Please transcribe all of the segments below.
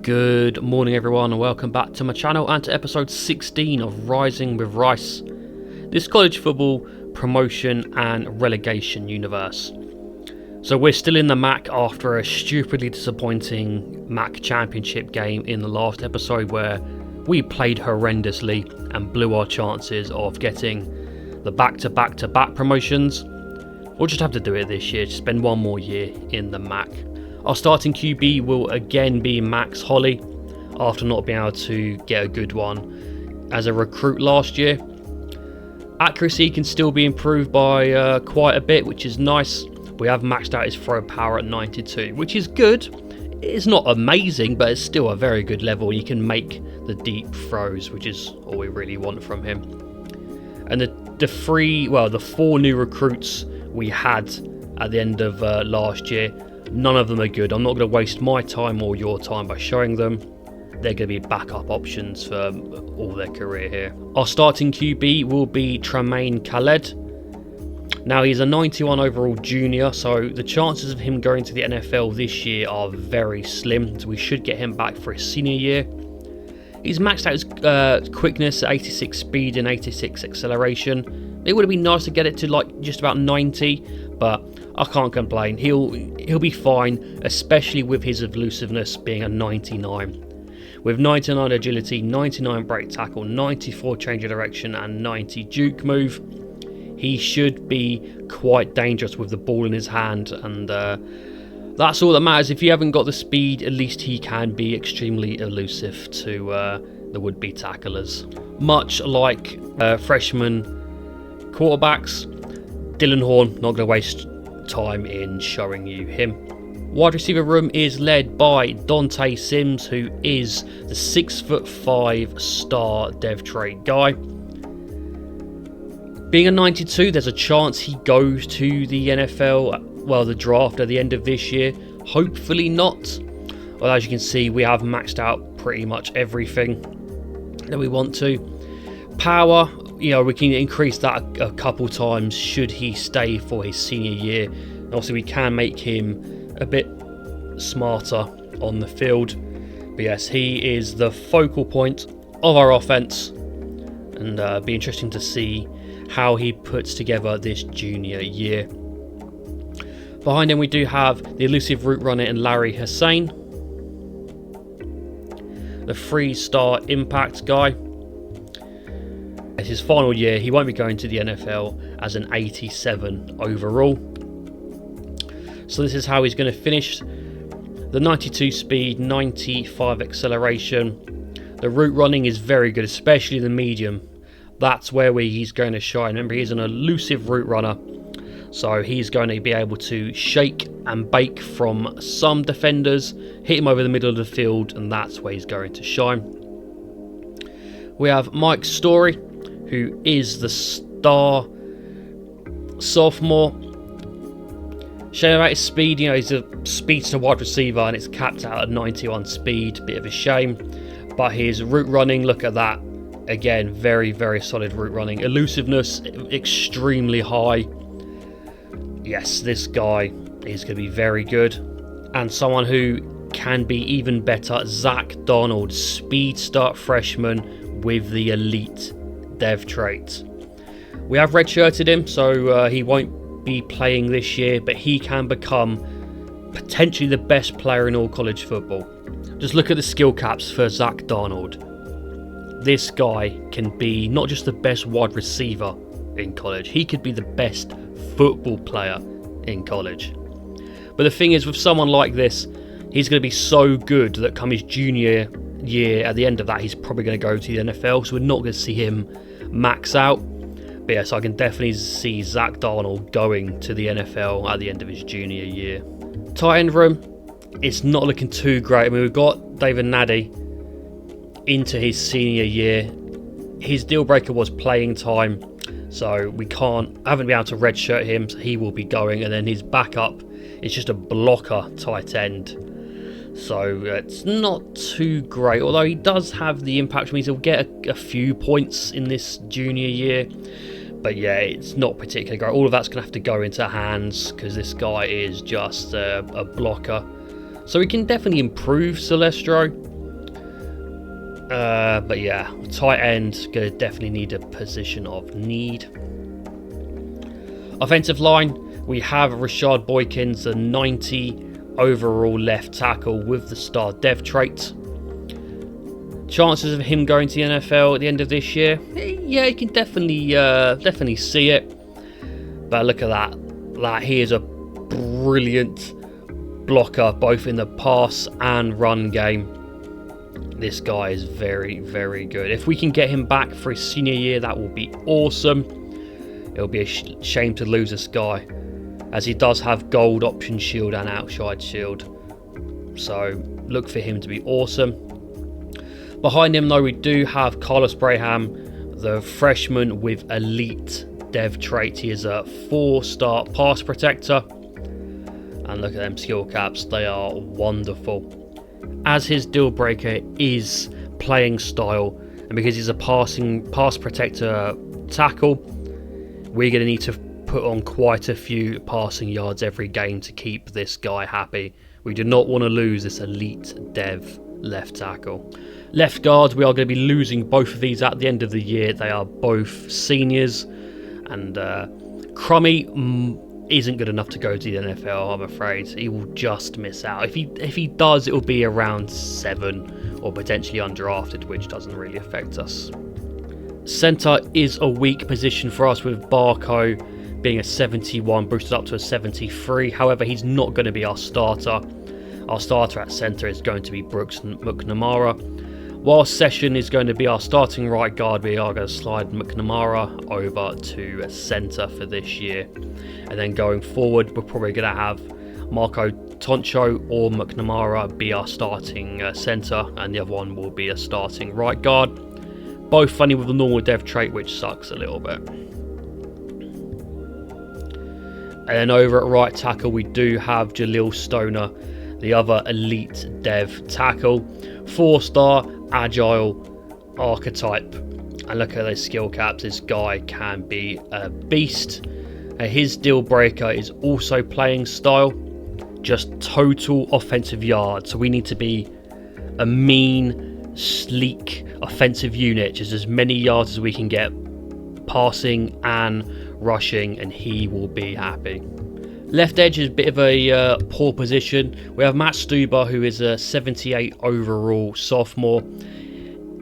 Good morning everyone and welcome back to my channel and to episode 16 of Rising with Rice, this college football promotion and relegation universe. So we're still in the MAC after a stupidly disappointing MAC championship game in the last episode where we played horrendously and blew our chances of getting the back-to-back promotions. We'll just have to do it this year, spend one more year in the MAC. Our starting QB will again be Max Holly after not being able to get a good one as a recruit last year. Accuracy can still be improved by quite a bit, which is nice. We have maxed out his throw power at 92, which is good. It's not amazing, but it's still a very good level. He can make the deep throws, which is all we really want from him. And the four new recruits we had at the end of last year, none of them are good. I'm not going to waste my time or your time by showing them. They're going to be backup options for all their career here. Our starting QB will be Tremaine Khaled. Now he's a 91 overall junior, so the chances of him going to the NFL this year are very slim. So we should get him back for his senior year. He's maxed out his quickness at 86 speed and 86 acceleration. It would have been nice to get it to like just about 90, but I can't complain. He'll be fine, especially with his elusiveness being a 99. With 99 agility, 99 break tackle, 94 change of direction and 90 juke move, he should be quite dangerous with the ball in his hand, and that's all that matters. If you haven't got the speed, at least he can be extremely elusive to the would-be tacklers. Much like freshman quarterbacks, Dylan Horn, not going to waste time in showing you him. Wide receiver room is led by Dante Sims, who is the 6'5" star dev trait guy. Being a 92, there's a chance he goes to the NFL, the draft at the end of this year. Hopefully not. Well, as you can see, we have maxed out pretty much everything that we want to. Power, we can increase that a couple times should he stay for his senior year. And also, we can make him a bit smarter on the field. But yes, he is the focal point of our offense, and be interesting to see how he puts together this junior year. Behind him, we do have the elusive route runner in Larry Hussein, the 3-star impact guy. It's his final year. He won't be going to the NFL as an 87 overall. So this is how he's going to finish. The 92 speed, 95 acceleration. The route running is very good, especially the medium. That's where he's going to shine. Remember, he's an elusive route runner, so he's going to be able to shake and bake from some defenders, hit him over the middle of the field, and that's where he's going to shine. We have Mike Story, who is the star sophomore. Shame about his speed, he's a speedster wide receiver and it's capped out at 91 speed, bit of a shame. But his route running, look at that. Again, very, very solid route running. Elusiveness, extremely high. Yes, this guy is going to be very good. And someone who can be even better, Zach Donald, speedster freshman with the elite dev trait. We have redshirted him, so he won't be playing this year, but he can become potentially the best player in all college football. Just look at the skill caps for Zach Donald. This guy can be not just the best wide receiver in college, he could be the best football player in college. But the thing is, with someone like this, he's going to be so good that come his junior year, at the end of that, he's probably going to go to the NFL, so we're not going to see him max out. But yes, I can definitely see Zach Darnold going to the NFL at the end of his junior year. Tight end room, it's not looking too great. I mean, we've got David Naddy into his senior year. His deal breaker was playing time, so haven't been able to redshirt him, so he will be going. And then his backup is just a blocker tight end, so it's not too great, although he does have the impact, which means he'll get a few points in this junior year. But yeah, it's not particularly great. All of that's going to have to go into hands because this guy is just a blocker. So we can definitely improve Celestro. But yeah, tight end, gonna definitely need a position of need. Offensive line, we have Rashad Boykins, a 90 overall left tackle with the star dev trait. Chances of him going to the NFL at the end of this year, yeah, you can definitely see it. But look at that, he is a brilliant blocker both in the pass and run game. This guy is very, very good. If we can get him back for his senior year, that will be awesome. It'll be a shame to lose this guy, as he does have gold option shield and outside shield. So look for him to be awesome. Behind him though, we do have Carlos Braham, the freshman with elite dev trait. He is a 4-star pass protector. And look at them skill caps, they are wonderful. As his deal breaker is playing style, and because he's a pass protector tackle, we're going to need to put on quite a few passing yards every game to keep this guy happy. We do not want to lose this elite dev left tackle. Left guard, we are going to be losing both of these at the end of the year. They are both seniors, and Crummy isn't good enough to go to the NFL, I'm afraid. He will just miss out. If he does, it will be around 7 or potentially undrafted, which doesn't really affect us. Centre is a weak position for us, with Barco being a 71 boosted up to a 73. However, he's not going to be our starter. Our starter at centre is going to be Brooks McNamara. While Session is going to be our starting right guard, we are going to slide McNamara over to centre for this year. And then going forward, we're probably going to have Marco Toncho or McNamara be our starting centre, and the other one will be a starting right guard. Both funny with the normal dev trait, which sucks a little bit. And then over at right tackle, we do have Jaleel Stoner, the other elite dev tackle. 4-star agile archetype. And look at those skill caps. This guy can be a beast. His deal breaker is also playing style, just total offensive yards. So we need to be a mean, sleek offensive unit, just as many yards as we can get passing and rushing, and he will be happy. Left edge is a bit of a poor position. We have Matt Stuber, who is a 78 overall sophomore.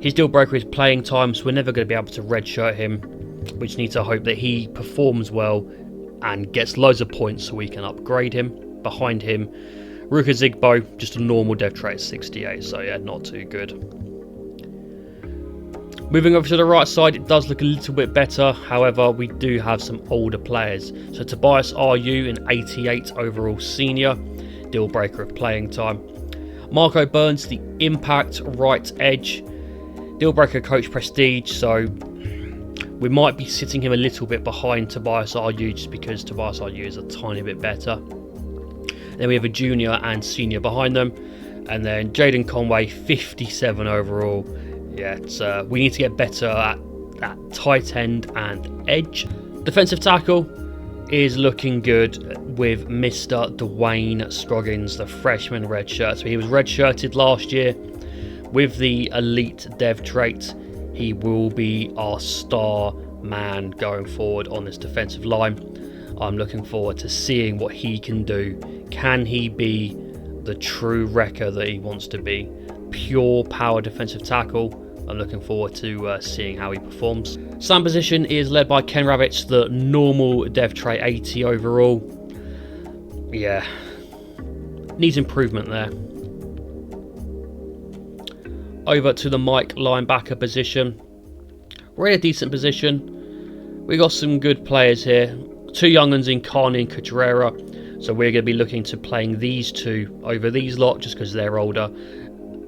His deal breaker is playing time, so we're never going to be able to redshirt him. We just need to hope that he performs well and gets loads of points so we can upgrade him. Behind him, Ruka Zigbo, just a normal dev trait, 68, so yeah, not too good. Moving over to the right side, it does look a little bit better. However, we do have some older players. So Tobias RU, an 88 overall senior, deal breaker of playing time. Marco Burns, the impact right edge, deal breaker coach prestige. So we might be sitting him a little bit behind Tobias RU, just because Tobias RU is a tiny bit better. Then we have a junior and senior behind them. And then Jaden Conway, 57 overall. Yeah, we need to get better at tight end and edge. Defensive tackle is looking good with Mr. Dwayne Scroggins, the freshman redshirt. So he was redshirted last year with the elite dev trait. He will be our star man going forward on this defensive line. I'm looking forward to seeing what he can do. Can he be the true wrecker that he wants to be? Pure power defensive tackle. I'm looking forward to seeing how he performs. Slam position is led by Ken Ravitch, the normal dev trait, 80 overall. Yeah, needs improvement there. Over to the Mike linebacker position. We're in a decent position. We got some good players here. 2 young ones in Carney and Cabrera. So we're going to be looking to playing these 2 over these lot, just because they're older.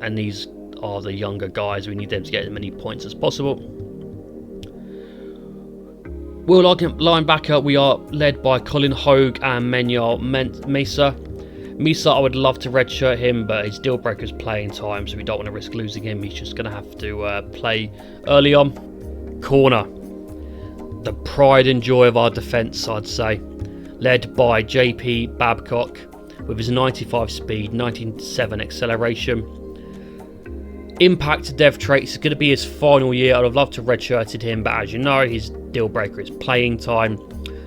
And these are the younger guys. We need them to get as many points as possible. Will linebacker, we are led by Colin Hogue and Menyal Mesa. Mesa, I would love to redshirt him, but his deal breaker is playing time, so we don't want to risk losing him. He's just going to have to play early on. Corner, the pride and joy of our defence, I'd say. Led by JP Babcock with his 95 speed, 97 acceleration. Impact dev traits is going to be his final year. I'd have loved to redshirted him, but as you know, his deal breaker is playing time,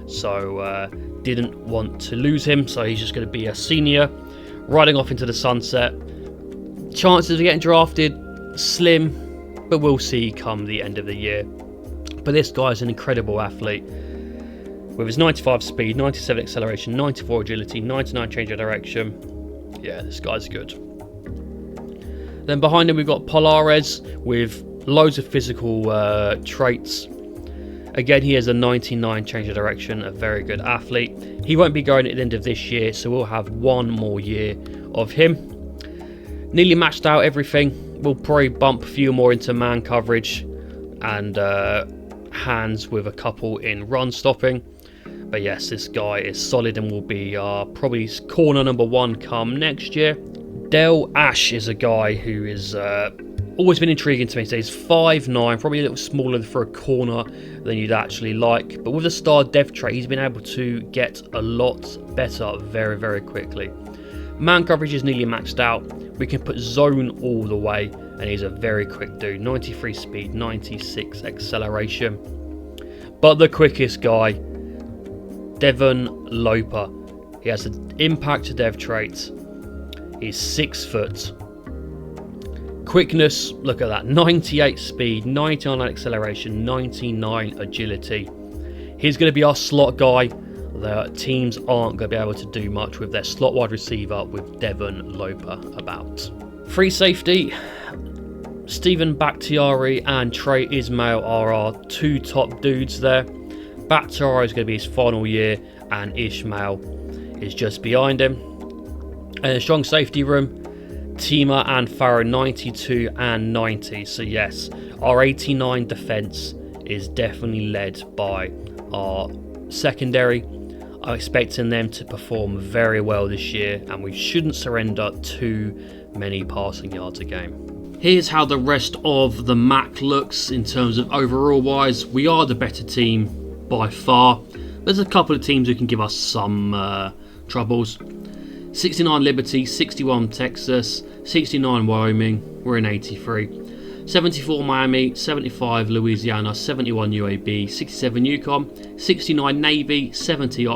so didn't want to lose him. So he's just going to be a senior, riding off into the sunset. Chances of getting drafted slim, but we'll see come the end of the year. But this guy is an incredible athlete with his 95 speed, 97 acceleration, 94 agility, 99 change of direction. Yeah, this guy's good. Then behind him we've got Polares with loads of physical traits. Again, he has a 99 change of direction, a very good athlete. He won't be going at the end of this year, so we'll have one more year of him. Nearly maxed out everything. We'll probably bump a few more into man coverage and hands with a couple in run stopping. But yes, this guy is solid and will be probably corner number 1 come next year. Del Ash is a guy who is always been intriguing to me. So he's 5'9", probably a little smaller for a corner than you'd actually like. But with a star dev trait, he's been able to get a lot better very, very quickly. Man coverage is nearly maxed out. We can put zone all the way, and he's a very quick dude. 93 speed, 96 acceleration. But the quickest guy, Devon Loper. He has an impact dev trait. He's 6 foot. Quickness, look at that, 98 speed, 99 acceleration, 99 agility. He's going to be our slot guy. The teams aren't going to be able to do much with their slot wide receiver with Devon Loper about. Free safety, Stephen Bakhtiari and Trey Ismail are our 2 top dudes there. Bakhtiari is going to be his final year and Ismail is just behind him. And a strong safety room, Tima and Farrow 92 and 90. So yes, our 89 defence is definitely led by our secondary. I'm expecting them to perform very well this year, and we shouldn't surrender too many passing yards a game. Here's how the rest of the MAC looks in terms of overall wise. We are the better team by far. There's a couple of teams who can give us some troubles. 69 Liberty, 61 Texas, 69 Wyoming, we're in 83. 74 Miami, 75 Louisiana, 71 UAB, 67 Yukon, 69 Navy, 70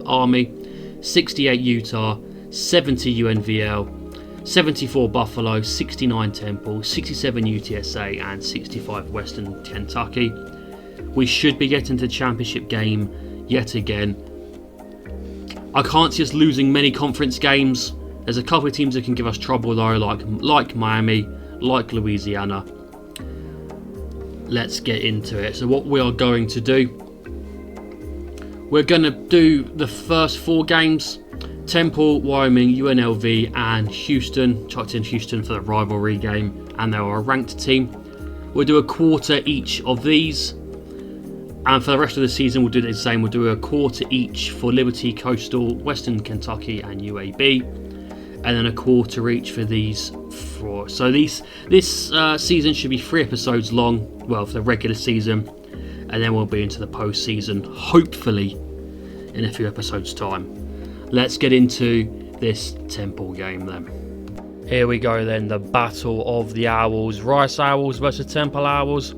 Army, 68 Utah, 70 UNVL, 74 Buffalo, 69 Temple, 67 UTSA and 65 Western Kentucky. We should be getting to the championship game yet again. I can't see us losing many conference games. There's a couple of teams that can give us trouble though, like Miami, like Louisiana. Let's get into it. So what we are going to do, we're going to do the first 4 games. Temple, Wyoming, UNLV and Houston. Chucked in Houston for the rivalry game and they're a ranked team. We'll do a quarter each of these. And for the rest of the season, we'll do the same. We'll do a quarter each for Liberty, Coastal, Western Kentucky and UAB. And then a quarter each for these 4. So this season should be 3 episodes long. Well, for the regular season. And then we'll be into the postseason, hopefully, in a few episodes' time. Let's get into this Temple game then. Here we go then, the battle of the Owls. Rice Owls versus Temple Owls.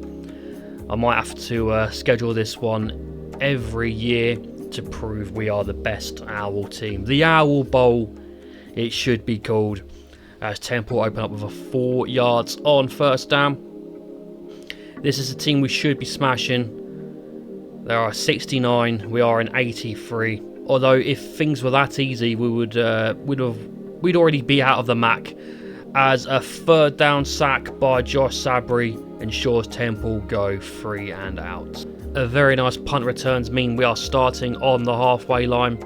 I might have to schedule this one every year to prove we are the best Owl team. The Owl Bowl, it should be called, as Temple open up with a 4 yards on first down. This is a team we should be smashing. There are 69, we are in 83. Although if things were that easy, we'd already be out of the MAC. As a 3rd down sack by Josh Sabry ensures Temple go 3 and out. A very nice punt returns mean we are starting on the halfway line.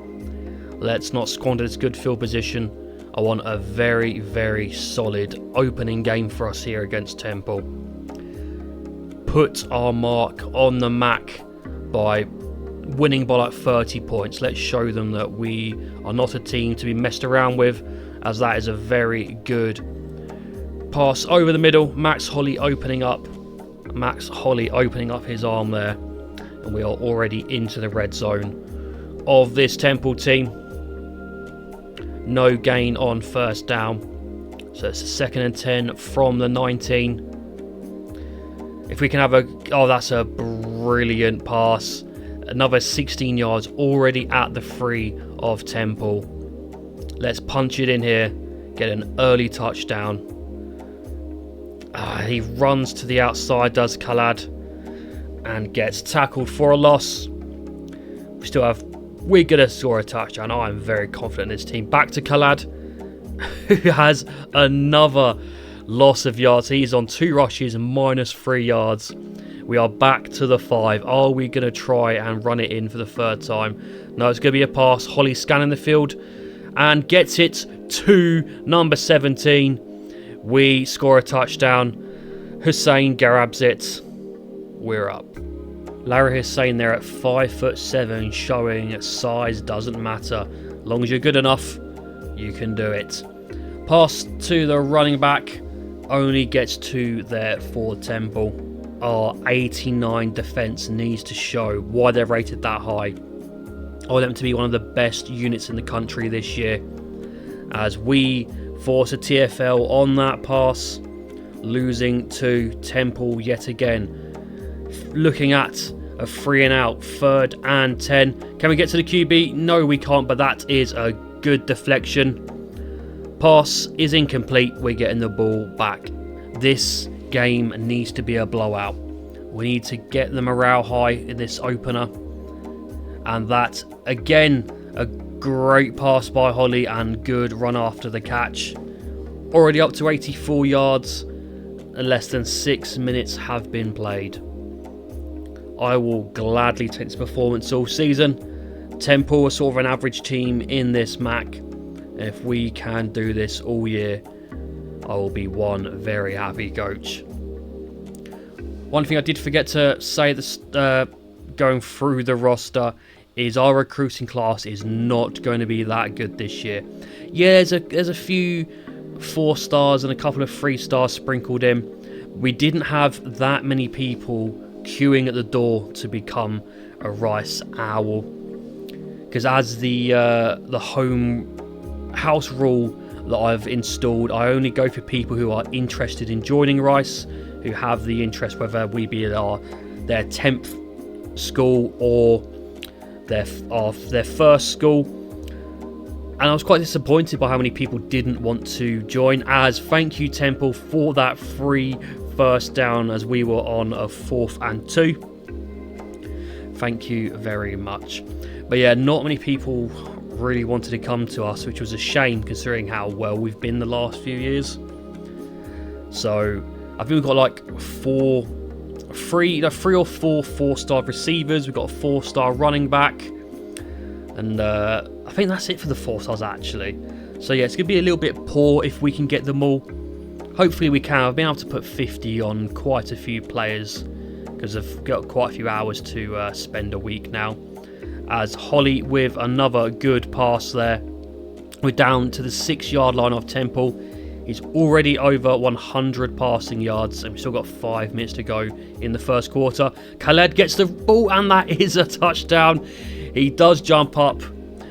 Let's not squander this good field position. I want a very, very solid opening game for us here against Temple. Put our mark on the MAC by winning by like 30 points. Let's show them that we are not a team to be messed around with, as that is a very good pass over the middle. Max Holly opening up his arm there, and we are already into the red zone of this Temple team. No gain on first down, So it's a 2nd and 10 from the 19. If we can have a... Oh, that's a brilliant pass. Another 16 yards already at the 3 of Temple. Let's punch it in here. Get an early touchdown. He runs to the outside, does Khalad, and gets tackled for a loss. We're going to score a touchdown. I'm very confident in this team. Back to Khalad, who has another loss of yards. He's on 2 rushes and -3 yards. We are back to the 5. Are we going to try and run it in for the 3rd time? No, it's going to be a pass. Holly scanning the field and gets it to number 17. We score a touchdown. Hussein grabs it. We're up. Larry Hussein there at 5'7", showing size doesn't matter. As long as you're good enough, you can do it. Pass to the running back. Only gets 2 there for Temple. Our 89 defence needs to show why they're rated that high. I want them to be one of the best units in the country this year. As we force a TFL on that pass, losing to Temple yet again. Looking at a 3 and out, 3rd and 10. Can we get to the QB? No, we can't, but that is a good deflection. Pass is incomplete. We're getting the ball back. This game needs to be a blowout. We need to get the morale high in this opener. And that, again, a great pass by Holly and good run after the catch. Already up to 84 yards. And less than 6 minutes have been played. I will gladly take this performance all season. Temple are sort of an average team in this MAC. If we can do this all year, I will be one very happy coach. One thing I did forget to say this, going through the roster is our recruiting class is not going to be that good this year. Yeah, there's a few 4 stars and a couple of 3 stars sprinkled in. We didn't have that many people queuing at the door to become a Rice Owl, because as the home house rule that I've installed, I only go for people who are interested in joining Rice, who have the interest, whether we be their 10th school or their first school. And I was quite disappointed by how many people didn't want to join, as thank you Temple for that free 1st down as we were on a 4th and 2. Thank you very much. But yeah, not many people really wanted to come to us, which was a shame considering how well we've been the last few years. So I think we've got like 3 or 4 4-star receivers. We've got a 4-star running back. And I think that's it for the 4 stars actually. So yeah, it's going to be a little bit poor if we can get them all. Hopefully we can. I've been able to put 50 on quite a few players because I've got quite a few hours to spend a week now. As Holly with another good pass there. We're down to the 6-yard line of Temple. He's already over 100 passing yards and we've still got 5 minutes to go in the 1st quarter. Khaled gets the ball and that is a touchdown. He does jump up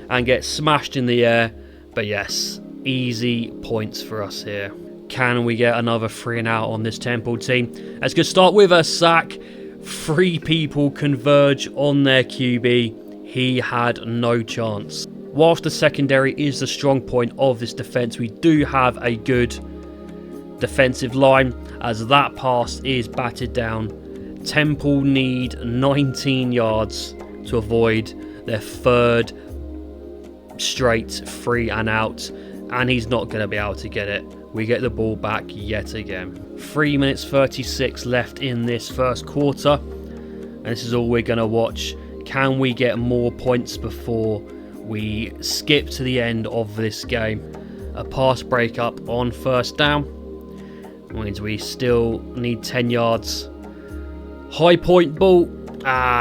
and get smashed in the air. But yes, easy points for us here. Can we get another 3 and out on this Temple team? Let's go start with a sack. 3 people converge on their QB. He had no chance. Whilst the secondary is the strong point of this defence, we do have a good defensive line as that pass is batted down. Temple need 19 yards to avoid their 3rd straight 3 and out, and he's not going to be able to get it. We get the ball back yet again. 3 minutes 36 left in this 1st quarter, and this is all we're going to watch. Can we get more points before we skip to the end of this game? A pass breakup on 1st down means we still need 10 yards. High point ball.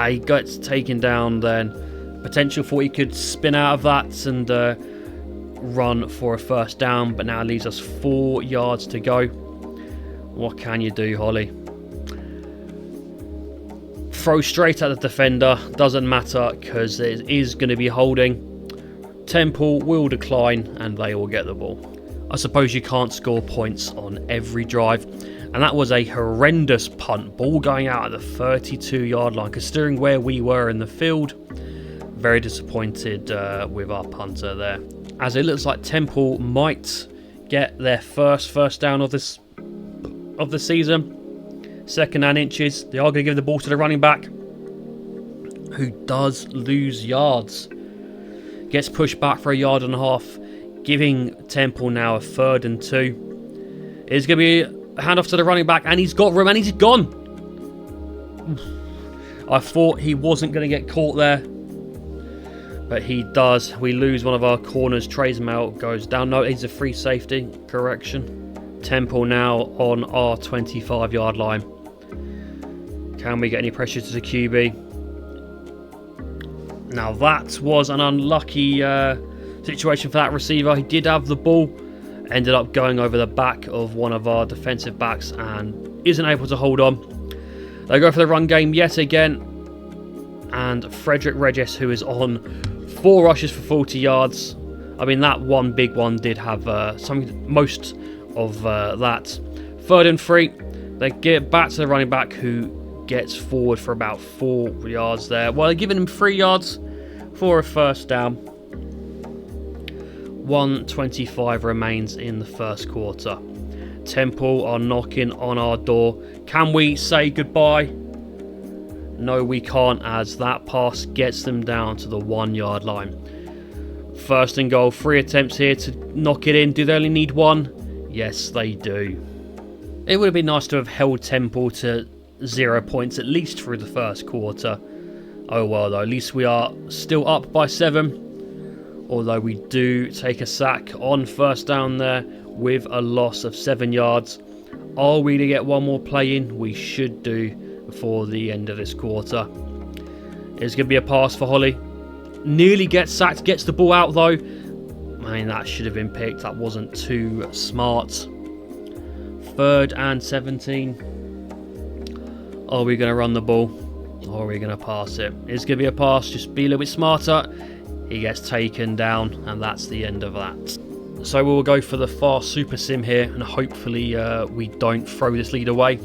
He gets taken down then. Potential for he could spin out of that and run for a 1st down, but now it leaves us 4 yards to go. What can you do, Holly? Throw straight at the defender. Doesn't matter because it is going to be holding. Temple will decline and they will get the ball. I suppose you can't score points on every drive, and that was a horrendous punt. Ball going out at the 32-yard line. Considering where we were in the field, very disappointed with our punter there. As it looks like Temple might get their first down of the season. 2nd and inches. They are going to give the ball to the running back, who does lose yards. Gets pushed back for a yard and a half, giving Temple now a 3rd and 2. It's going to be a handoff to the running back, and he's got room, and he's gone. I thought he wasn't going to get caught there, but he does. We lose one of our corners. Traysmail goes down. No, he's a free safety. Correction. Temple now on our 25-yard line. Can we get any pressure to the QB? Now that was an unlucky situation for that receiver. He did have the ball, ended up going over the back of one of our defensive backs and isn't able to hold on. They go for the run game yet again, and Frederick Regis, who is on 4 rushes for 40 yards. I mean, that one big one did have most of that. 3rd and 3. They get back to the running back, who gets forward for about 4 yards there. Well, they're giving him 3 yards for a 1st down. 1:25 remains in the 1st quarter. Temple are knocking on our door. Can we say goodbye? No, we can't, as that pass gets them down to the 1-yard line. 1st and goal. 3 attempts here to knock it in. Do they only need 1? Yes, they do. It would have been nice to have held Temple to 0 points at least through the 1st quarter. Oh well, though, at least we are still up by 7. Although we do take a sack on 1st down there with a loss of 7 yards. Are we to get one more play in? We should do before the end of this quarter. It's going to be a pass for Holly. Nearly gets sacked, gets the ball out though. I mean, that should have been picked. That wasn't too smart. 3rd and 17. Are we going to run the ball, or are we going to pass it? It's going to be a pass. Just be a little bit smarter. He gets taken down, and that's the end of that. So we'll go for the fast super sim here, and hopefully we don't throw this lead away.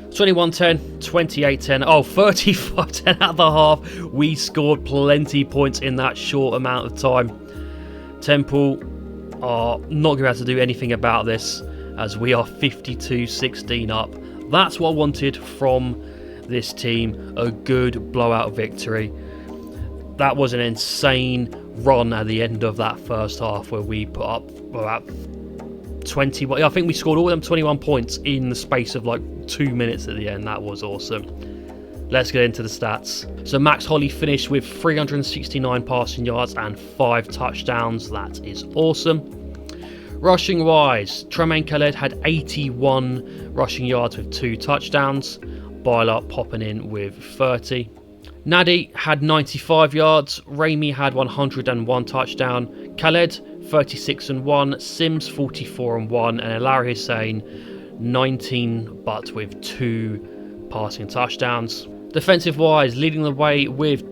21-10, 28-10, 35-10 at the half. We scored plenty points in that short amount of time. Temple are not going to be able to do anything about this, as we are 52-16 up. That's what I wanted from this team, a good blowout victory. That was an insane run at the end of that 1st half, where we put up about 20. I think we scored all of them 21 points in the space of like 2 minutes at the end. That was awesome. Let's get into the stats. So Max Holly finished with 369 passing yards and 5 touchdowns. That is awesome. Rushing wise, Tremaine Khaled had 81 rushing yards with 2 touchdowns. Byler popping in with 30. Nadi had 95 yards. Ramey had 101 touchdown. Khaled 36-1. Sims 44-1. And Larry Hussein 19 but with 2 passing touchdowns. Defensive wise, leading the way with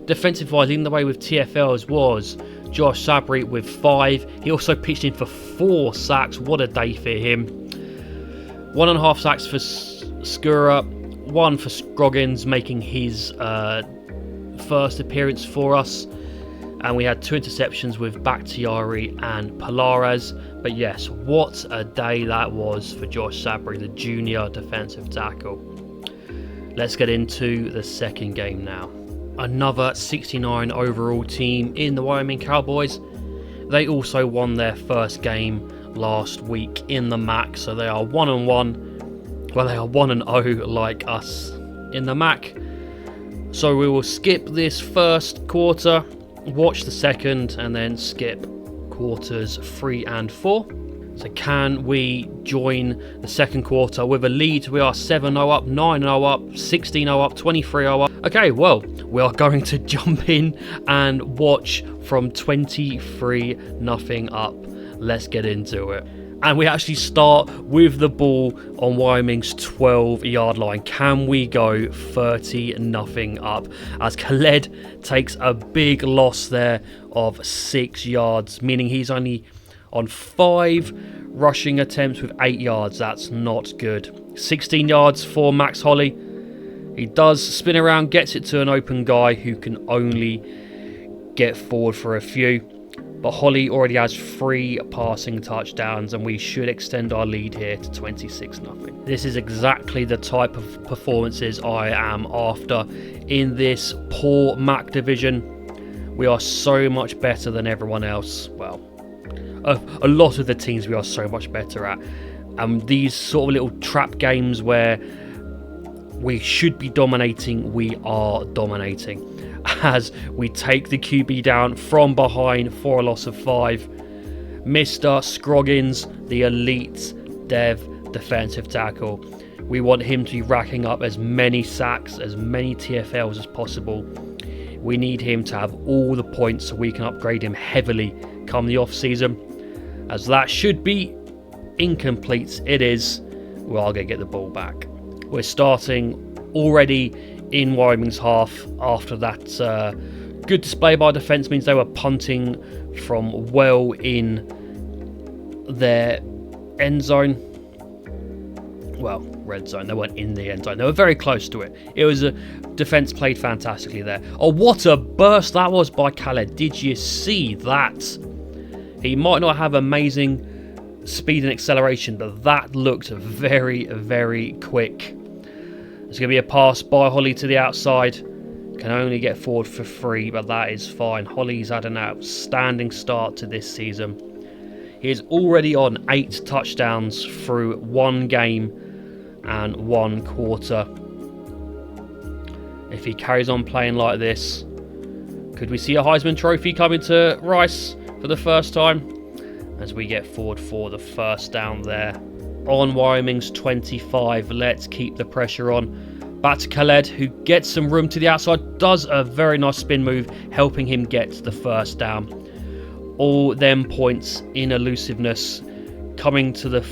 TFLs was Josh Sabry with 5. He also pitched in for 4 sacks. What a day for him. 1.5 sacks for Skura, 1 for Scroggins, making his first appearance for us. And we had 2 interceptions with Bakhtiari and Polares. But yes, what a day that was for Josh Sabry, the junior defensive tackle. Let's get into the 2nd game now. Another 69 overall team in the Wyoming Cowboys. They also won their 1st game last week in the MAC, so they are 1-1. Well, they are 1-0 like us in the MAC. So we will skip this 1st quarter, watch the 2nd, and then skip quarters 3 and 4. So can we join the 2nd quarter with a lead? We are 7-0 up, 9-0 up, 16-0 up, 23-0 up. Okay, well, we are going to jump in and watch from 23-0 up. Let's get into it. And we actually start with the ball on Wyoming's 12-yard line. Can we go 30-0 up? As Khaled takes a big loss there of 6 yards, meaning he's only on 5 rushing attempts with 8 yards. That's not good. 16 yards for Max Holly. He does spin around, gets it to an open guy who can only get forward for a few. But Holly already has 3 passing touchdowns, and we should extend our lead here to 26-0. This is exactly the type of performances I am after in this poor MAC division. We are so much better than everyone else. Well, a lot of the teams we are so much better at. And these sort of little trap games where we should be dominating, we are dominating. As we take the QB down from behind for a loss of 5. Mr. Scroggins, the elite dev defensive tackle. We want him to be racking up as many sacks, as many TFLs as possible. We need him to have all the points so we can upgrade him heavily come the off season. As that should be incomplete. It is. We are going to get the ball back. We're starting already in Wyoming's half after that good display by defence means they were punting from well in their end zone. Well, red zone. They weren't in the end zone. They were very close to it. It was a defence played fantastically there. Oh, what a burst that was by Khaled. Did you see that? He might not have amazing speed and acceleration, but that looked very, very quick. There's going to be a pass by Holly to the outside. Can only get forward for 3, but that is fine. Holly's had an outstanding start to this season. He is already on 8 touchdowns through 1 game and 1 quarter. If he carries on playing like this, could we see a Heisman Trophy coming to Rice for the first time? As we get forward for the first down there. On Wyoming's 25, let's keep the pressure on. Back to Khaled, who gets some room to the outside, does a very nice spin move, helping him get the first down. All them points in elusiveness coming to the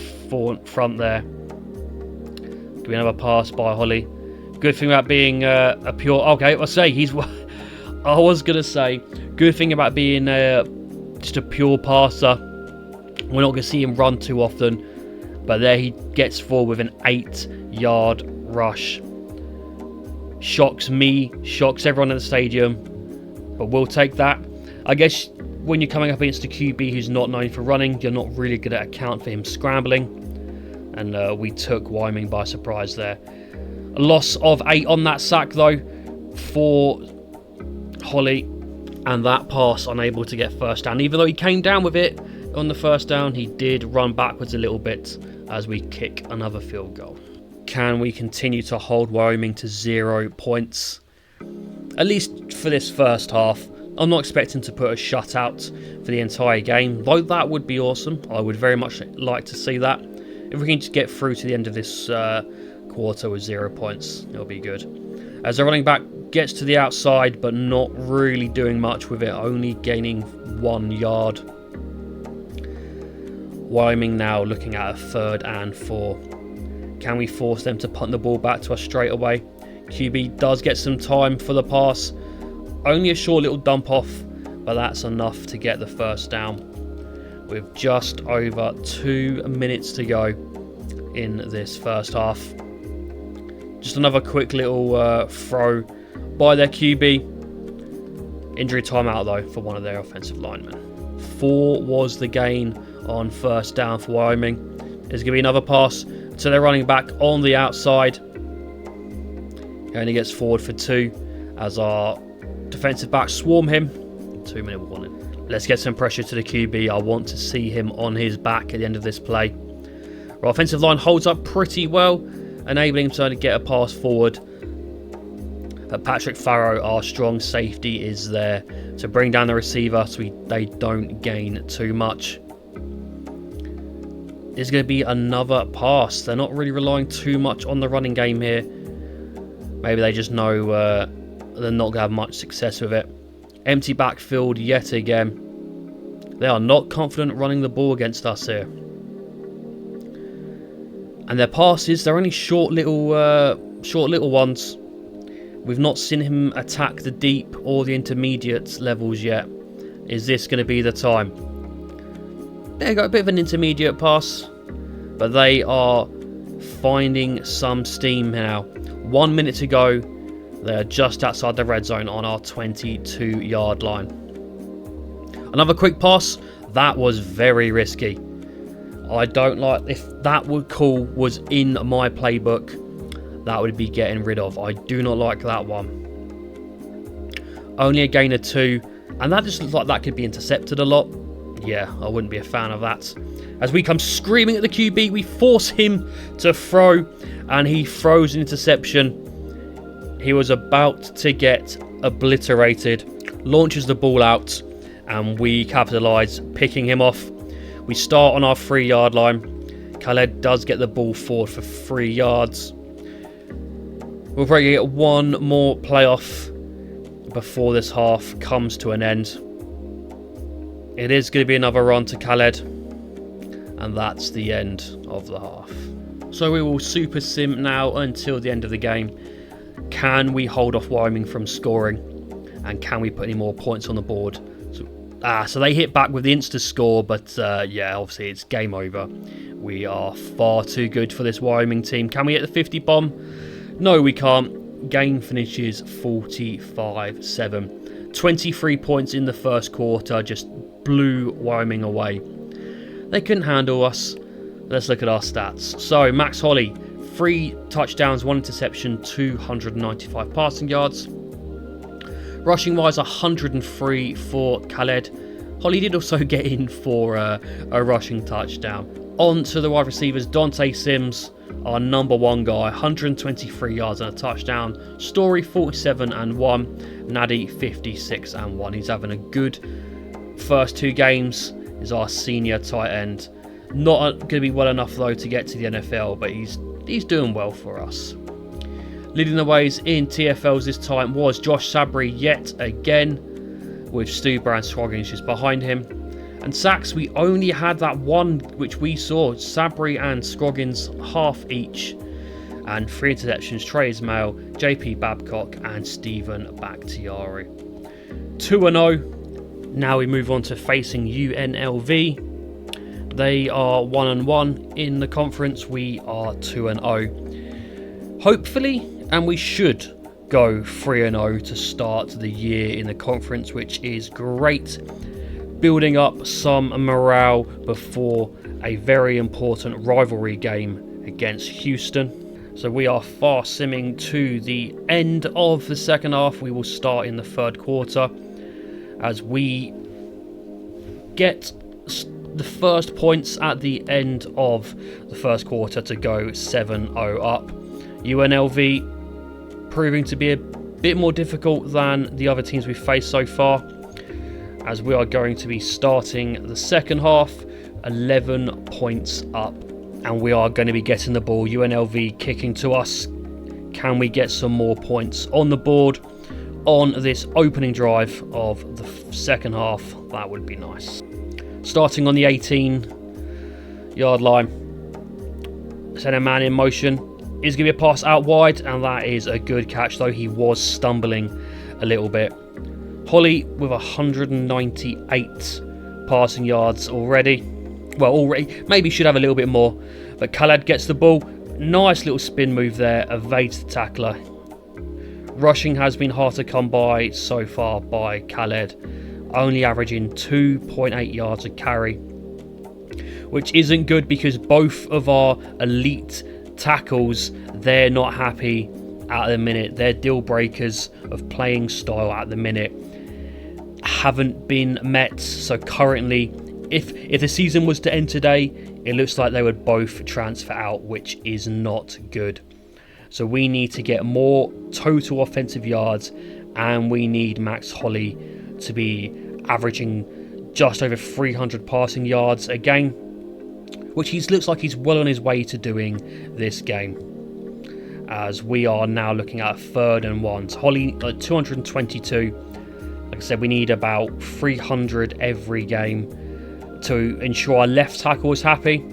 front there. Do we have a pass by Holly? Good thing about being a pure... Okay, I'll say he's... I was going to say, good thing about being just a pure passer. We're not going to see him run too often. But there he gets forward with an 8-yard rush. Shocks me, shocks everyone in the stadium. But we'll take that. I guess when you're coming up against a QB who's not known for running, you're not really going to account for him scrambling. And we took Wyoming by surprise there. A loss of 8 on that sack though for Holly. And that pass unable to get first down. Even though he came down with it on the first down, he did run backwards a little bit as we kick another field goal. Can we continue to hold Wyoming to 0 points? At least for this first half. I'm not expecting to put a shutout for the entire game, though that would be awesome. I would very much like to see that. If we can just get through to the end of this quarter with 0 points, it'll be good. As the running back gets to the outside, but not really doing much with it, only gaining 1 yard. Wyoming now looking at a 3rd and 4. Can we force them to punt the ball back to us straight away? QB does get some time for the pass. Only a short little dump off, but that's enough to get the first down. With just over 2 minutes to go in this first half. Just another quick little throw by their QB. Injury timeout though for one of their offensive linemen. 4 was the gain on first down for Wyoming. There's going to be another pass to their running back on the outside. He only gets forward for 2 as our defensive backs swarm him. 2-minute warning. Let's get some pressure to the QB. I want to see him on his back at the end of this play. Our offensive line holds up pretty well, enabling him to get a pass forward. But Patrick Farrow, our strong safety, is there to bring down the receiver so they don't gain too much. There's going to be another pass. They're not really relying too much on the running game here. Maybe they just know they're not going to have much success with it. Empty backfield yet again. They are not confident running the ball against us here. And their passes, they're only short little ones. We've not seen him attack the deep or the intermediate levels yet. Is this going to be the time? There you go, a bit of an intermediate pass. But they are finding some steam now. 1 minute to go. They are just outside the red zone on our 22-yard line. Another quick pass. That was very risky. I don't like, if that call was in my playbook, that would be getting rid of. I do not like that one. Only a gain of 2, and that just looks like that could be intercepted a lot. Yeah, I wouldn't be a fan of that. As we come screaming at the QB, we force him to throw, and he throws an interception. He was about to get obliterated, launches the ball out, and we capitalise, picking him off. We start on our 3-yard line. Khaled does get the ball forward for 3 yards. We'll probably get one more playoff before this half comes to an end. It is going to be another run to Khaled, and that's the end of the half. So we will super sim now until the end of the game. Can we hold off Wyoming from scoring, and can we put any more points on the board? So they hit back with the insta score, but yeah, obviously it's game over. We are far too good for this Wyoming team. Can we get the 50 bomb? No, we can't. Game finishes 45-7. 23 points in the first quarter, just blew Wyoming away. They couldn't handle us. Let's look at our stats. So Max Holley, 3 touchdowns, 1 interception, 295 passing yards. Rushing wise, 103 for Khaled. Holley did also get in for a rushing touchdown. On to the wide receivers, Dante Sims, our number 1 guy, 123 yards and a touchdown. Story, 47 and 1. Nadi, 56 and 1. He's having a good first 2 games. Is our senior tight end. Not going to be well enough though to get to the NFL, but he's doing well for us. Leading the ways in TFLs this time was Josh Sabry yet again, with Stuber and Scroggins just behind him. And sacks, we only had that one which we saw, Sabry and Scroggins half each. And 3 interceptions, Trey Ismail, JP Babcock and Stephen Bakhtiari. 2-0. Now we move on to facing UNLV. They are 1-1 in the conference. We are 2-0. Hopefully, and we should go 3-0 to start the year in the conference, which is great. Building up some morale before a very important rivalry game against Houston. So we are fast simming to the end of the second half. We will start in the third quarter as we get the first points at the end of the first quarter to go 7-0 up. UNLV proving to be a bit more difficult than the other teams we've faced so far, as we are going to be starting the second half 11 points up, and we are going to be getting the ball. UNLV kicking to us. Can we get some more points on the board on this opening drive of the second half? That would be nice. Starting on the 18-yard line, centre man in motion. Is going to be a pass out wide, and that is a good catch, though he was stumbling a little bit. Holley with 198 passing yards already. Well, already, maybe should have a little bit more. But Khaled gets the ball. Nice little spin move there, evades the tackler. Rushing has been hard to come by so far by Khaled, only averaging 2.8 yards a carry, which isn't good because both of our elite tackles, they're not happy at the minute. Their deal breakers of playing style at the minute haven't been met. So currently, if the season was to end today, it looks like they would both transfer out, which is not good. So we need to get more total offensive yards, and we need Max Holley to be averaging just over 300 passing yards a game, which looks like he's well on his way to doing this game. As we are now looking at 3rd and 1. Holley at 222. Like I said, we need about 300 every game to ensure our left tackle is happy.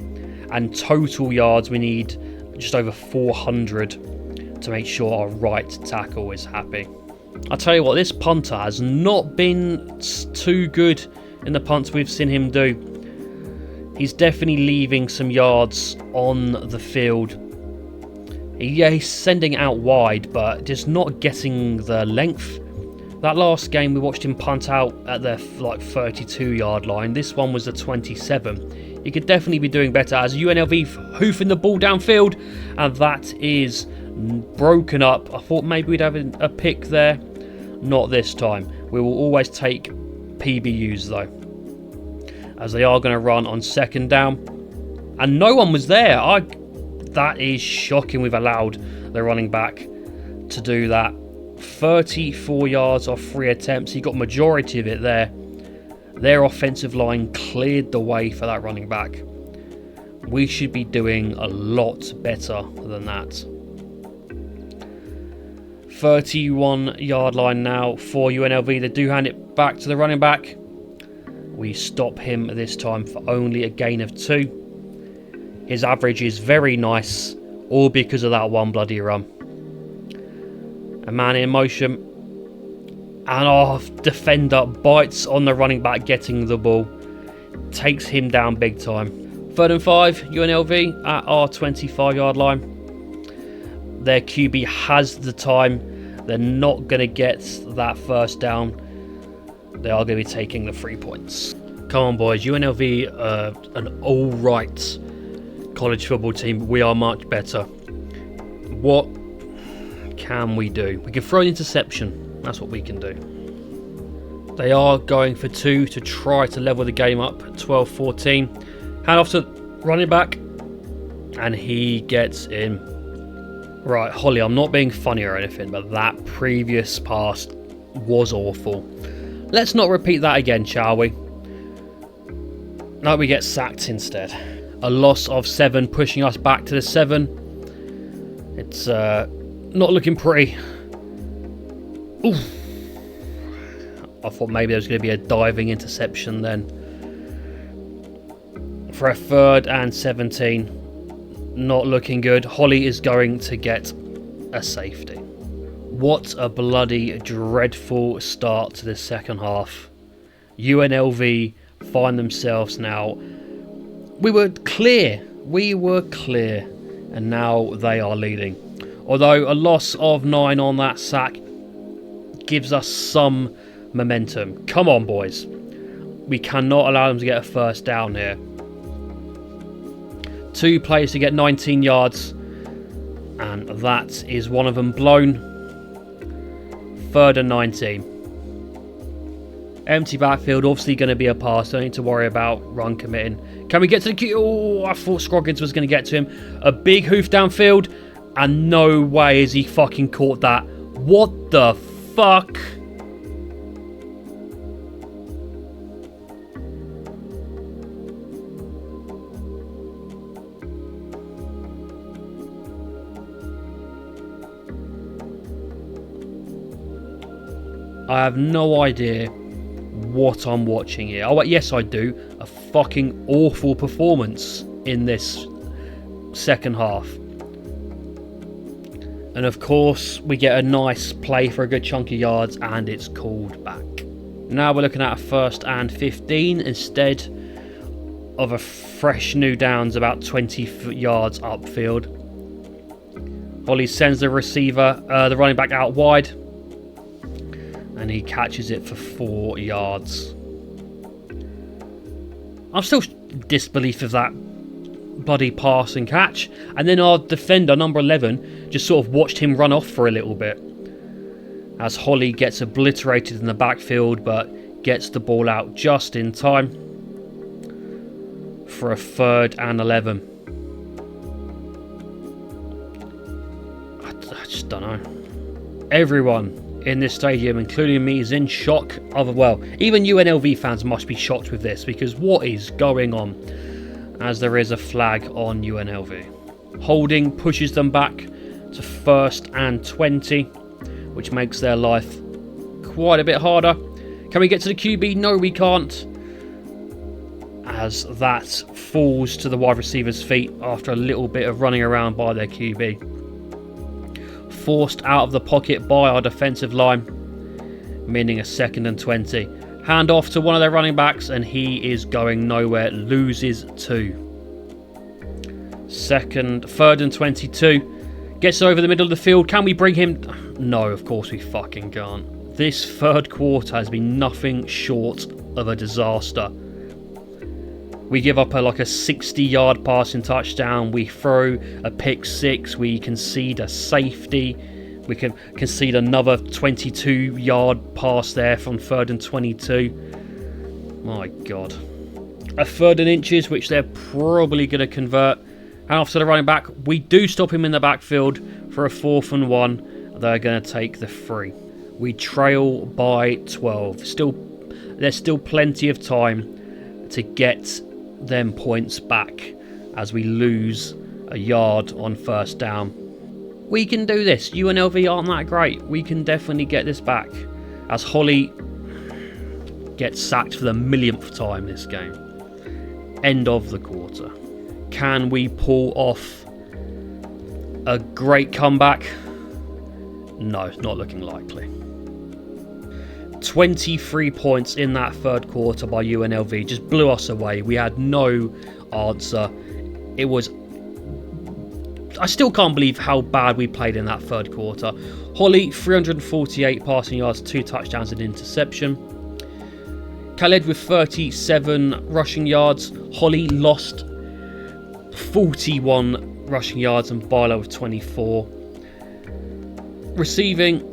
And total yards, we need just over 400 to make sure our right tackle is happy. I'll tell you what, this punter has not been too good in the punts we've seen him do. He's definitely leaving some yards on the field. Yeah, he's sending it out wide, but just not getting the length. That last game we watched him punt out at the 32-yard line. This one was the 27. He could definitely be doing better as UNLV hoofing the ball downfield, and that is broken up. I thought maybe we'd have a pick there. Not this time. We will always take PBUs though, as they are going to run on second down, and no one was there. That is shocking. We've allowed the running back to do that. 34 yards off 3 attempts. He got majority of it there. Their offensive line cleared the way for that running back. We should be doing a lot better than that. 31-yard line now for UNLV. They do hand it back to the running back. We stop him this time for only a gain of 2. His average is very nice, all because of that one bloody run. A man in motion, and our defender bites on the running back getting the ball. Takes him down big time. 3rd and 5, UNLV at our 25-yard line. Their QB has the time. They're not going to get that first down. They are going to be taking the 3 points. Come on, boys. UNLV an all-right college football team. We are much better. What can we do? We can throw an interception. That's what we can do. They are going for 2 to try to level the game up at 12-14. Hand off to running back, and he gets in. Right, Holly, I'm not being funny or anything, but that previous pass was awful. Let's not repeat that again, shall we? No, we get sacked instead. A loss of 7, pushing us back to the 7. It's not looking pretty. Oof. I thought maybe there was going to be a diving interception then. For a 3rd and 17. Not looking good. Holly is going to get a safety. What a bloody dreadful start to the second half. UNLV find themselves now. We were clear, and now they are leading. Although a loss of 9 on that sack gives us some momentum. Come on, boys. We cannot allow them to get a first down here. 2 plays to get 19 yards, and that is one of them blown. 3rd and 19. Empty backfield, obviously going to be a pass. Don't need to worry about run committing. Can we get to the queue? Oh, I thought Scroggins was going to get to him. A big hoof downfield, and no way has he fucking caught that. What the fuck? I have no idea what I'm watching here. Oh, yes, I do. A fucking awful performance in this second half. And of course, we get a nice play for a good chunk of yards, and it's called back. Now we're looking at a 1st and 15 instead of a fresh new downs about 20 yards upfield. Holly sends the receiver, the running back out wide, and he catches it for 4 yards. I'm still disbelief of that bloody pass and catch. And then our defender, number 11, just sort of watched him run off for a little bit, as Holly gets obliterated in the backfield, but gets the ball out just in time for a 3rd and 11. I just don't know. Everyone in this stadium, including me, is in shock. Even UNLV fans must be shocked with this, because what is going on? As there is a flag on UNLV. Holding pushes them back to 1st and 20, which makes their life quite a bit harder. Can we get to the QB? No, we can't, as that falls to the wide receiver's feet after a little bit of running around by their QB. Forced out of the pocket by our defensive line, meaning a 2nd and 20. Hand off to one of their running backs, and he is going nowhere. Loses 2. Third and 22. Gets over the middle of the field. Can we bring him? No, of course we fucking can't. This third quarter has been nothing short of a disaster. We give up a 60-yard passing touchdown. We throw a pick 6. We concede a safety. We can concede another 22-yard pass there from 3rd and 22. My God. A 3rd and inches, which they're probably going to convert. And after the running back, we do stop him in the backfield for a 4th and 1. They're going to take the 3. We trail by 12. There's still plenty of time to get them points back as we lose a yard on 1st down. We can do this. UNLV aren't that great. We can definitely get this back. As Holly gets sacked for the 1,000,000th time this game. End of the quarter. Can we pull off a great comeback? No, not looking likely. 23 points in that 3rd quarter by UNLV. Just blew us away. We had no answer. It was... I still can't believe how bad we played in that 3rd quarter. Holly, 348 passing yards, 2 touchdowns and interception. Khaled with 37 rushing yards. Holly lost 41 rushing yards and Barlow with 24. Receiving,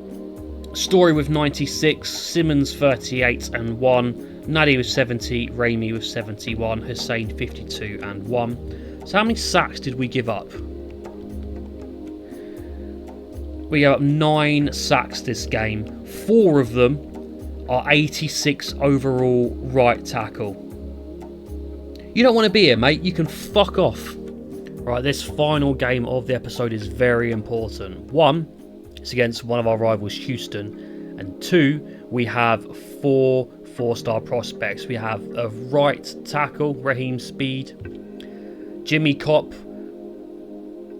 Story with 96, Simmons 38 and 1, Nadi with 70, Ramey with 71, Hussein 52 and 1. So how many sacks did we give up? We gave up 9 sacks this game. 4 of them are 86 overall right tackle. You don't want to be here, mate. You can fuck off. Right, this final game of the episode is very important. 1, it's against one of our rivals, Houston. And 2, we have 4 4-star prospects. We have a right tackle, Raheem Speed. Jimmy Kopp,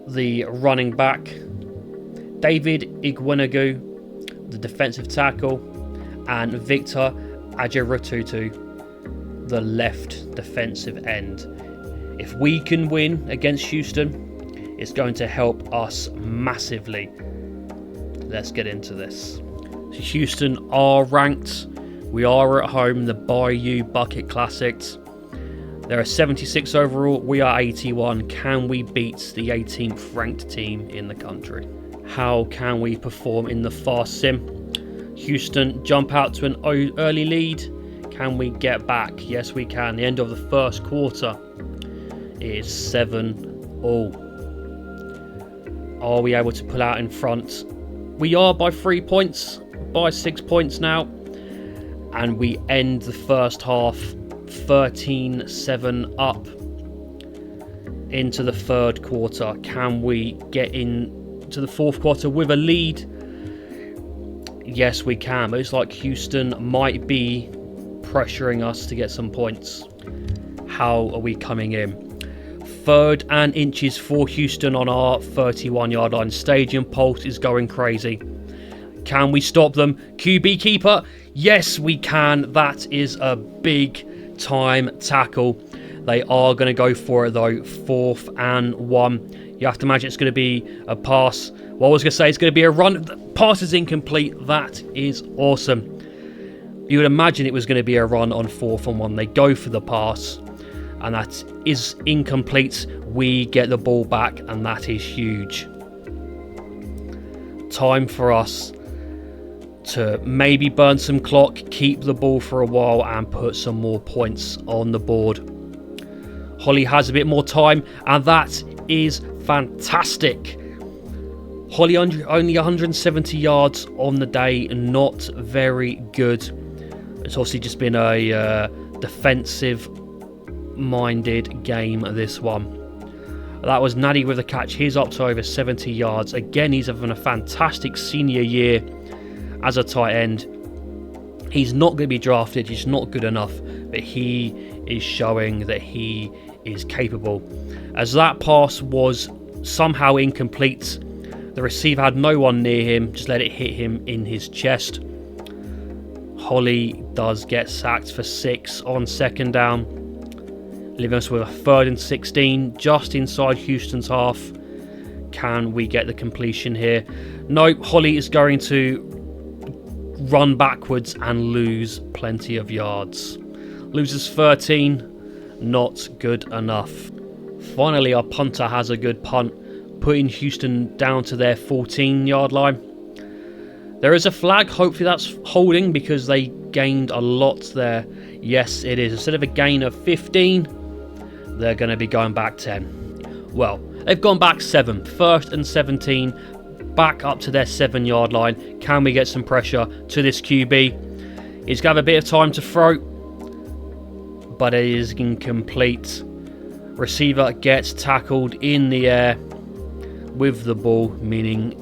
the running back. David Igwenugu, the defensive tackle. And Victor Ajerututu, the left defensive end. If we can win against Houston, it's going to help us massively. Let's get into this. So Houston are ranked. We are at home, the Bayou Bucket Classics. They're a 76 overall. We are 81. Can we beat the 18th ranked team in the country? How can we perform in the fast sim? Houston jump out to an early lead. Can we get back? Yes, we can. The end of the 1st quarter is 7-all. Are we able to pull out in front? We are by 3 points, by 6 points now. And we end the 1st half 13-7 up into the 3rd quarter. Can we get into the 4th quarter with a lead? Yes, we can. But it's like Houston might be pressuring us to get some points. How are we coming in? 3rd and inches for Houston on our 31-yard line. Stadium pulse is going crazy. Can we stop them? QB keeper? Yes, we can. That is a big time tackle. They are going to go for it though. 4th and 1. You have to imagine it's going to be a pass. Well, I was going to say it's going to be a run. The pass is incomplete. That is awesome. You would imagine it was going to be a run on 4th and 1. They go for the pass, and that is incomplete. We get the ball back, and that is huge. Time for us to maybe burn some clock, keep the ball for a while, and put some more points on the board. Holly has a bit more time, and that is fantastic. Holly only 170 yards on the day, not very good. It's obviously just been a defensive-minded game, this one. That was Nadi with a catch. He's up to over 70 yards. Again, he's having a fantastic senior year as a tight end. He's not going to be drafted. He's not good enough, but he is showing that he is capable. As that pass was somehow incomplete, the receiver had no one near him, just let it hit him in his chest. Holly does get sacked for 6 on second down, leaving us with a 3rd and 16 just inside Houston's half. Can we get the completion here? No, Holly is going to run backwards and lose plenty of yards. Loses 13, not good enough. Finally, our punter has a good punt, putting Houston down to their 14-yard line. There is a flag. Hopefully that's holding because they gained a lot there. Yes, it is. Instead of a gain of 15, they're going to be going back 10. Well, they've gone back 7. 1st and 17, back up to their 7-yard line. Can we get some pressure to this QB? He's going to have a bit of time to throw, but it is incomplete. Receiver gets tackled in the air with the ball, meaning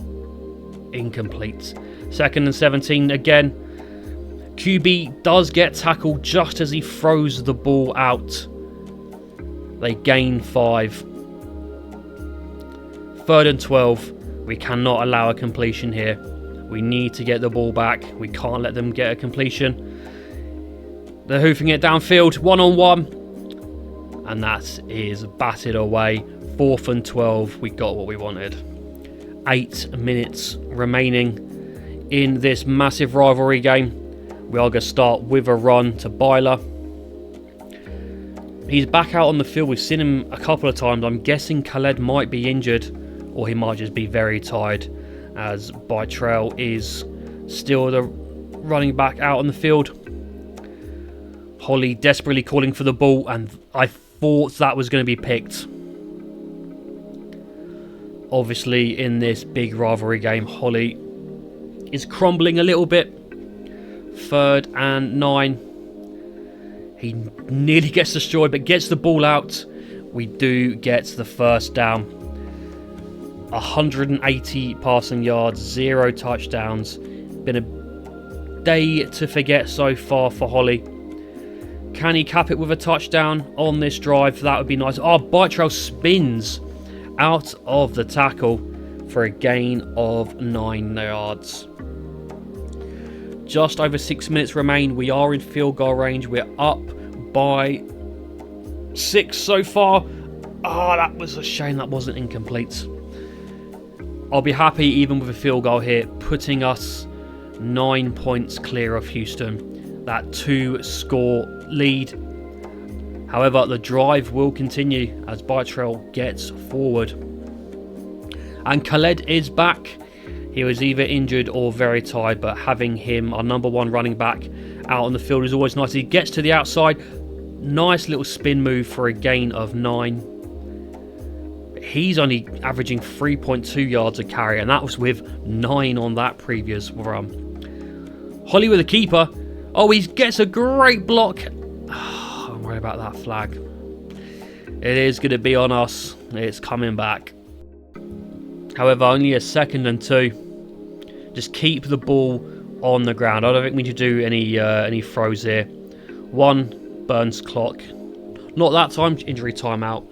incomplete. 2nd and 17 again. QB does get tackled just as he throws the ball out. They gain 5. 3rd and 12. We cannot allow a completion here. We need to get the ball back. We can't let them get a completion. They're hoofing it downfield, 1-on-1. And that is batted away. 4th and 12. We got what we wanted. 8 minutes remaining in this massive rivalry game. We are going to start with a run to Byler. He's back out on the field. We've seen him a couple of times. I'm guessing Khaled might be injured, or he might just be very tired, as Bytrell is still the running back out on the field. Holly desperately calling for the ball, and I thought that was going to be picked. Obviously, in this big rivalry game, Holly is crumbling a little bit. 3rd and 9. He nearly gets destroyed, but gets the ball out. We do get the 1st down. 180 passing yards, 0 touchdowns. Been a day to forget so far for Holly. Can he cap it with a touchdown on this drive? That would be nice. Oh, Bytrell spins out of the tackle for a gain of 9 yards. Just over 6 minutes remain. We are in field goal range. We're up by 6 so far. Oh, that was a shame that wasn't incomplete. I'll be happy even with a field goal here, putting us 9 points clear of Houston. That 2-score lead. However, the drive will continue as Bytrell gets forward. And Khaled is back. He was either injured or very tired, but having him, our number 1 running back, out on the field is always nice. He gets to the outside. Nice little spin move for a gain of 9. He's only averaging 3.2 yards a carry, and that was with 9 on that previous run. Holly with a keeper. Oh, he gets a great block. I'm worried about that flag. It is going to be on us. It's coming back. However, only a 2nd and 2. Just keep the ball on the ground. I don't think we need to do any throws here. 1, burns clock. Not that time, injury timeout.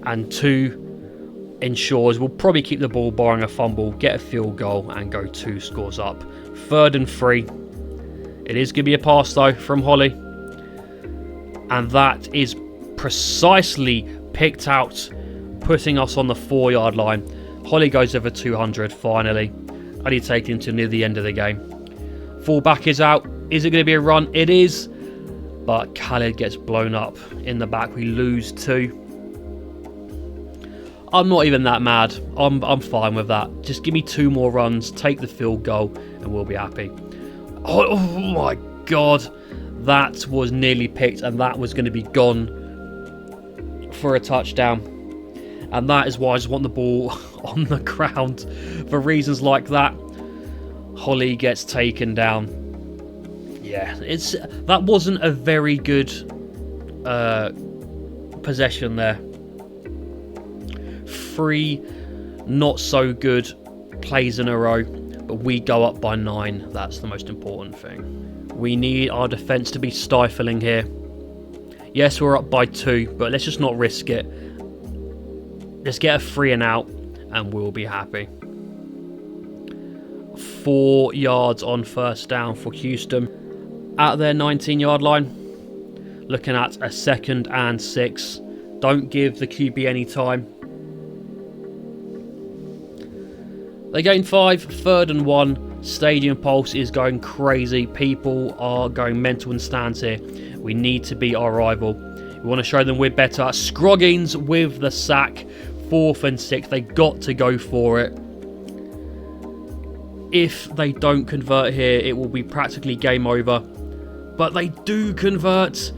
And 2, ensures we'll probably keep the ball, barring a fumble, get a field goal, and go 2 scores up. 3rd and 3. It is going to be a pass, though, from Holly. And that is precisely picked out, putting us on the 4-yard line. Holly goes over 200, finally. Only taking him to near the end of the game. Fullback is out. Is it going to be a run? It is. But Khaled gets blown up in the back. We lose 2. I'm not even that mad. I'm fine with that. Just give me 2 more runs, take the field goal, and we'll be happy. Oh my God. That was nearly picked, and that was going to be gone for a touchdown. And that is why I just want the ball on the ground for reasons like that. Holly gets taken down. Yeah, that wasn't a very good possession there. 3 not so good plays in a row, but we go up by 9. That's the most important thing. We need our defence to be stifling here. Yes, we're up by 2, but let's just not risk it. Let's get a 3 and out, and we'll be happy. 4 yards on first down for Houston at their 19-yard line. Looking at a 2nd and 6. Don't give the QB any time. They gain 5, 3rd and 1. Stadium pulse is going crazy. People are going mental in stands here. We need to beat our rival. We want to show them we're better. Scroggins with the sack. 4th and 6. They got to go for it. If they don't convert here, it will be practically game over. But they do convert.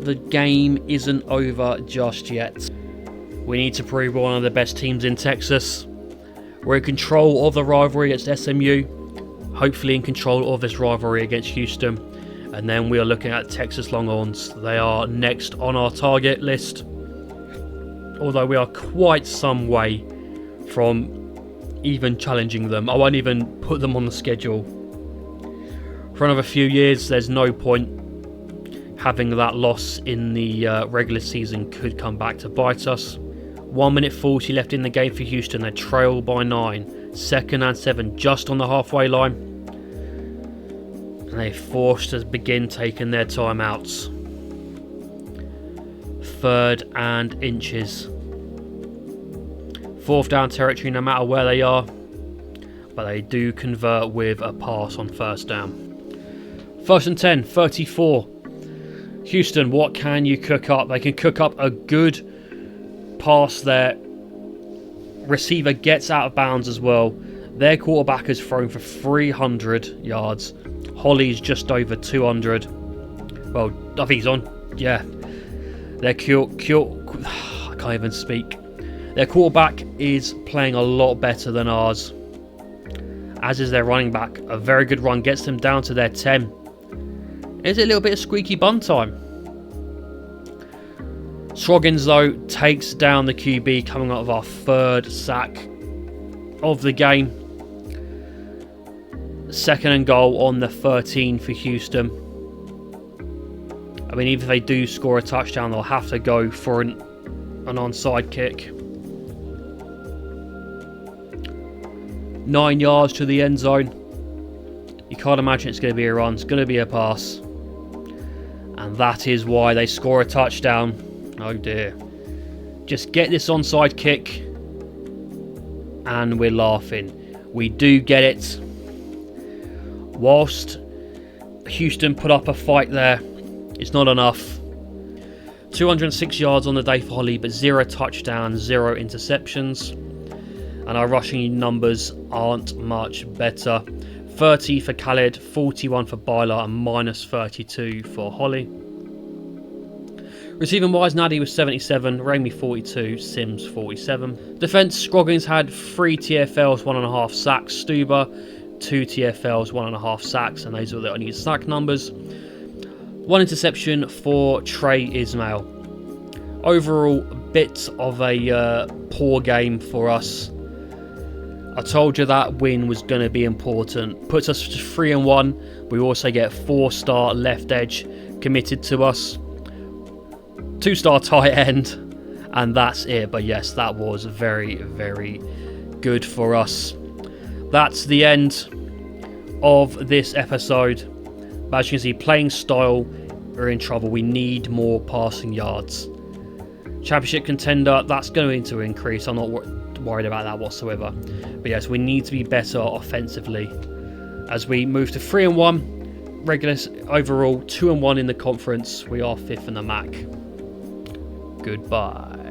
The game isn't over just yet. We need to prove we're one of the best teams in Texas. We're in control of the rivalry against SMU. Hopefully in control of this rivalry against Houston. And then we are looking at Texas Longhorns. They are next on our target list. Although we are quite some way from even challenging them. I won't even put them on the schedule. For another few years, there's no point. Having that loss in the regular season could come back to bite us. 1 minute 40 left in the game for Houston. They trail by 9. 2nd and 7 just on the halfway line. And they're forced to begin taking their timeouts. 3rd and inches. 4th down territory no matter where they are. But they do convert with a pass on first down. 1st and 10, 34. Houston, what can you cook up? They can cook up a good pass there. Receiver gets out of bounds as well. Their quarterback has thrown for 300 yards. Holly's just over 200. Well, I think he's on. Yeah. I can't even speak. Their quarterback is playing a lot better than ours. As is their running back. A very good run gets them down to their 10. Is it a little bit of squeaky bum time? Scroggins, though, takes down the QB coming out of our 3rd sack of the game. 2nd and goal on the 13 for Houston. I mean, even if they do score a touchdown, they'll have to go for an onside kick. 9 yards to the end zone. You can't imagine it's going to be a run. It's going to be a pass. And that is why they score a touchdown. Oh dear. Just get this onside kick. And we're laughing. We do get it. Whilst Houston put up a fight there, it's not enough. 206 yards on the day for Holly, but 0 touchdowns, 0 interceptions. And our rushing numbers aren't much better. 30 for Khaled, 41 for Byler, and minus 32 for Holly. Receiving wise, Naddy was 77, Ramey 42, Sims 47. Defence, Scroggins had 3 TFLs, 1.5 sacks. Stuber, 2 TFLs, 1.5 sacks, and those are the only sack numbers. 1 interception for Trey Ismail. Overall, bit of a poor game for us. I told you that win was going to be important. Puts us to 3-1. We also get 4-star left edge committed to us. 2-star tight end. And that's it. But yes, that was very, very good for us. That's the end of this episode. But as you can see, playing style, we're in trouble. We need more passing yards. Championship contender, that's going to increase. I'm not worried about that whatsoever. But yes, we need to be better offensively. As we move to 3-1, regular overall 2-1 in the conference. We are 5th in the MAC. Goodbye.